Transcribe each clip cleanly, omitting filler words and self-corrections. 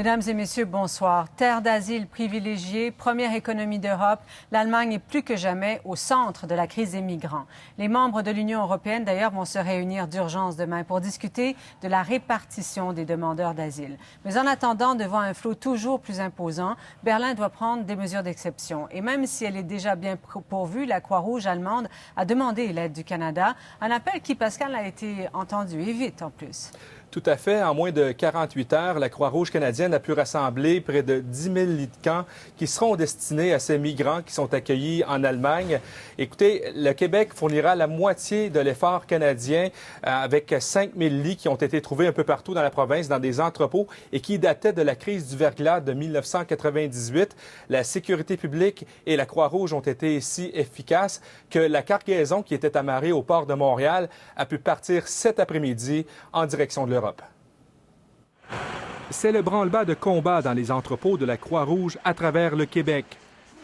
Mesdames et messieurs, bonsoir. Terre d'asile privilégiée, première économie d'Europe, l'Allemagne est plus que jamais au centre de la crise des migrants. Les membres de l'Union européenne, d'ailleurs, vont se réunir d'urgence demain pour discuter de la répartition des demandeurs d'asile. Mais en attendant, devant un flot toujours plus imposant, Berlin doit prendre des mesures d'exception. Et même si elle est déjà bien pourvue, la Croix-Rouge allemande a demandé l'aide du Canada. Un appel qui, Pascal, a été entendu, et vite en plus. Tout à fait. En moins de 48 heures, la Croix-Rouge canadienne a pu rassembler près de 10 000 lits de camp qui seront destinés à ces migrants qui sont accueillis en Allemagne. Écoutez, le Québec fournira la moitié de l'effort canadien avec 5 000 lits qui ont été trouvés un peu partout dans la province, dans des entrepôts et qui dataient de la crise du verglas de 1998. La sécurité publique et la Croix-Rouge ont été si efficaces que la cargaison qui était amarrée au port de Montréal a pu partir cet après-midi en direction de l'Europe. C'est le branle-bas de combat dans les entrepôts de la Croix-Rouge à travers le Québec.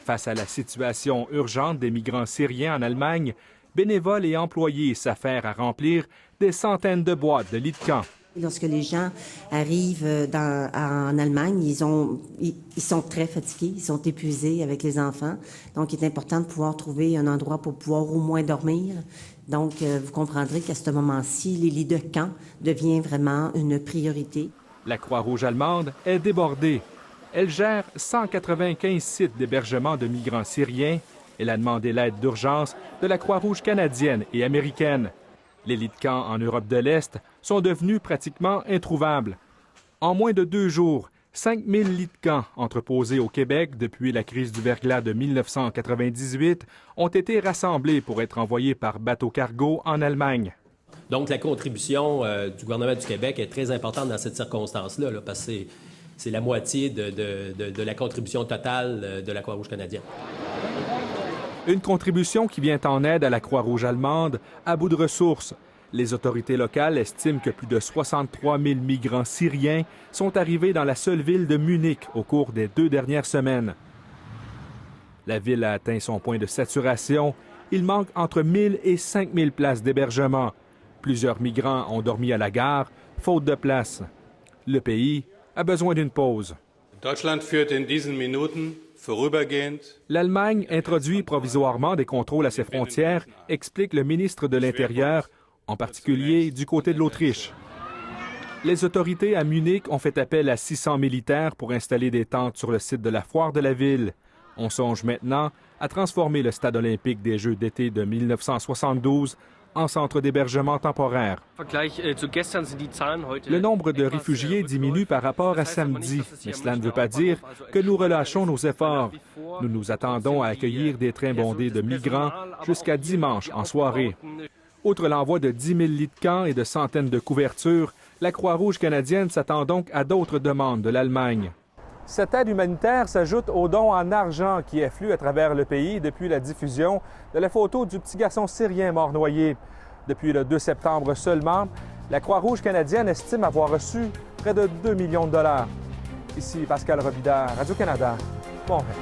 Face à la situation urgente des migrants syriens en Allemagne, bénévoles et employés s'affairent à remplir des centaines de boîtes de lits de camp. Lorsque les gens arrivent en Allemagne, ils sont très fatigués, ils sont épuisés avec les enfants. Donc, il est important de pouvoir trouver un endroit pour pouvoir au moins dormir. Donc, vous comprendrez qu'à ce moment-ci, les lits de camp deviennent vraiment une priorité. La Croix-Rouge allemande est débordée. Elle gère 195 sites d'hébergement de migrants syriens. Elle a demandé l'aide d'urgence de la Croix-Rouge canadienne et américaine. Les lits de camp en Europe de l'Est sont devenus pratiquement introuvables. En moins de 2 jours, 5 000 lits de camp entreposés au Québec depuis la crise du verglas de 1998 ont été rassemblés pour être envoyés par bateau-cargo en Allemagne. Donc, la contribution du gouvernement du Québec est très importante dans cette circonstance-là, parce que c'est la moitié de la contribution totale de la Croix-Rouge canadienne. Une contribution qui vient en aide à la Croix-Rouge allemande à bout de ressources. Les autorités locales estiment que plus de 63 000 migrants syriens sont arrivés dans la seule ville de Munich au cours des 2 dernières semaines. La ville a atteint son point de saturation. Il manque entre 1 000 et 5 000 places d'hébergement. Plusieurs migrants ont dormi à la gare, faute de place. Le pays a besoin d'une pause. Deutschland führt in diesen Minuten vorübergehend. L'Allemagne introduit provisoirement des contrôles à ses frontières, explique le ministre de l'Intérieur, en particulier du côté de l'Autriche. Les autorités à Munich ont fait appel à 600 militaires pour installer des tentes sur le site de la foire de la ville. On songe maintenant à transformer le stade olympique des Jeux d'été de 1972 en centre d'hébergement temporaire. Le nombre de réfugiés diminue par rapport à samedi, mais cela ne veut pas dire que nous relâchons nos efforts. Nous nous attendons à accueillir des trains bondés de migrants jusqu'à dimanche en soirée. Outre l'envoi de 10 000 lits de camp et de centaines de couvertures, la Croix-Rouge canadienne s'attend donc à d'autres demandes de l'Allemagne. Cette aide humanitaire s'ajoute aux dons en argent qui affluent à travers le pays depuis la diffusion de la photo du petit garçon syrien mort noyé. Depuis le 2 septembre seulement, la Croix-Rouge canadienne estime avoir reçu près de 2 millions de dollars. Ici Pascal Robida, Radio-Canada, Montréal.